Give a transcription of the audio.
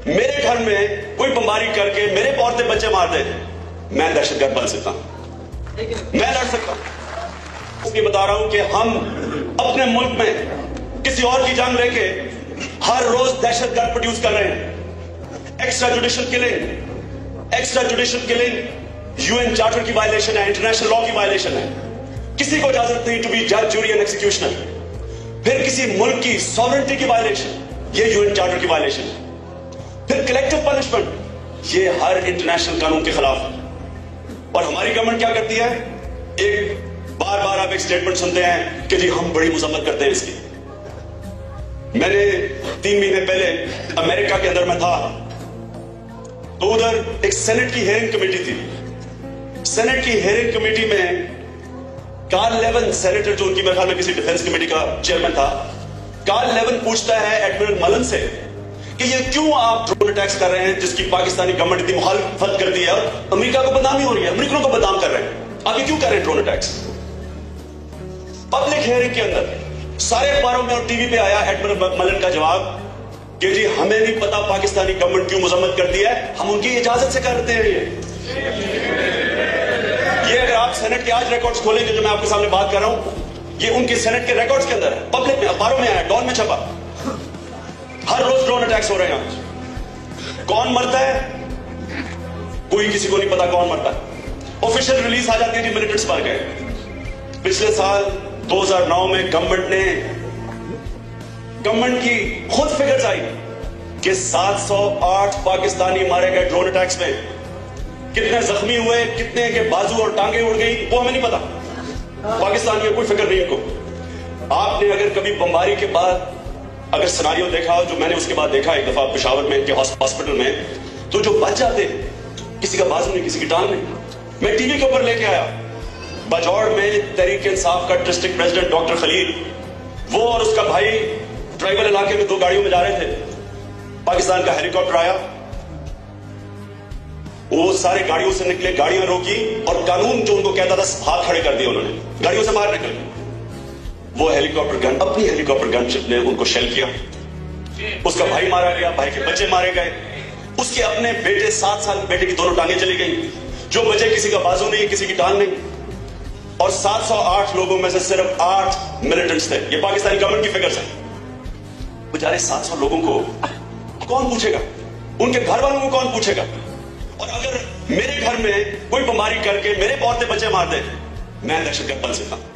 मेरे घर में कोई बमबारी करके मेरे औरतें बच्चे मार दे, मैं दहशतगर्द बन सकता हूं, मैं लड़ सकता हूं। इसलिए बता रहा हूं कि हम अपने मुल्क में किसी और की जंग लेके हर रोज दहशतगर्द प्रोड्यूस कर रहे हैं। Extra judicial killing UN charter की वायलेशन है, इंटरनेशनल लॉ की वायलेशन है। किसी को इजाजत नहीं टू बी जज, ज्यूरी एंड एक्सिक्यूशनर। फिर किसी मुल्क की सॉवरेंटी की वायलेशन, ये यूएन चार्टर की वायलेशन है। फिर कलेक्टिव पनिशमेंट, ये हर इंटरनेशनल कानून के खिलाफ है। और हमारी गवर्नमेंट क्या करती है, एक बार आप एक स्टेटमेंट सुनते हैं कि जी हम बड़ी मजम्मत करते हैं इसकी। मैंने 3 महीने पहले अमेरिका के अंदर में था, तो उधर एक सेनेट की हेयरिंग कमेटी थी। सेनेट की हेयरिंग कमेटी में कार्ल लेवन, सेनेटर जो उनकी मेरे ख्याल में किसी डिफेंस कमेटी का चेयरमैन था, कार्ल लेवन पूछता है एडमिरल मलन से कि ये क्यों आप ड्रोन अटैक्स कर रहे हैं जिसकी पाकिस्तानी गवर्नमेंट इतनी मुखालफत कर दी है और अमेरिका को बदनामी हो रही है, अमेरिकनों को बदनाम कर रहे हैं, आप ये क्यों कर रहे हैं ड्रोन अटैक्स। पब्लिक हियरिंग के अंदर सारे अखबारों में और टीवी पे आया एडमिरल मलन का जवाब कि जी हमें नहीं पता पाकिस्तानी गवर्नमेंट क्यों मजम्मत करती है, हम उनकी इजाजत से करते हैं। ये अगर आप सेनेट के आज रिकॉर्ड्स खोलेंगे जो मैं आपके सामने बात कर रहा हूं, ये उनके सेनेट के रिकॉर्ड्स के अंदर है, पब्लिक में, अखबारों में आया, डॉन में छपा। हर रोज ड्रोन अटैक्स हो रहे हैं। कौन मरता है, कोई किसी को नहीं पता कौन मरता है। ऑफिशियल रिलीज आ जाती है कि मिलिटेंट्स मर गए। पिछले साल 2009 में गवर्नमेंट की खुद फिगर्स आई कि 708 पाकिस्तानी मारे गए ड्रोन अटैक्स में। कितने जख्मी हुए, कितने के बाजू और टांगे उड़ गई, वो हमें नहीं पता। पाकिस्तान में कोई फिक्र नहीं इनको। आपने अगर कभी बमबारी के बाद अगर सिनारियो देखा, जो मैंने उसके बाद देखा एक दफा पेशावर में के हॉस्पिटल में, तो जो बच जाते, किसी का बाजू नहीं, किसी की टांग नहीं। मैं टीवी के ऊपर लेके आया, बजौड़ में तहरीक इंसाफ का डिस्ट्रिक्ट प्रेसिडेंट डॉक्टर खलील, वो और उसका भाई ट्राइबल इलाके में 2 गाड़ियों में जा रहे थे। पाकिस्तान का हेलीकॉप्टर आया, वो सारे गाड़ियों से निकले, गाड़ियां रोकी और कानून जो उनको कहता था हाथ खड़े कर दिए उन्होंने, गाड़ियों से बाहर निकले। वो हेलीकॉप्टर गन, अपनी हेलीकॉप्टर गनशिप ने उनको शेल किया। उसका भाई मारा गया, भाई के बच्चे मारे गए, उसके अपने बेटे 7 साल के बेटे की दोनों टांगें चली गई। जो बचे किसी का बाजू नहीं, किसी की टांग नहीं। और 708 लोगों में से सिर्फ 8 मिलिटेंट्स थे। ये पाकिस्तानी गवर्नमेंट की फिगर्स है। बेचारे 700 लोगों को कौन पूछेगा, उनके घर वालों को कौन पूछेगा। और अगर मेरे घर में कोई बमबारी करके मेरे औरतें बच्चे मार दे, मैं दहशतगर्द बन सकता हूं।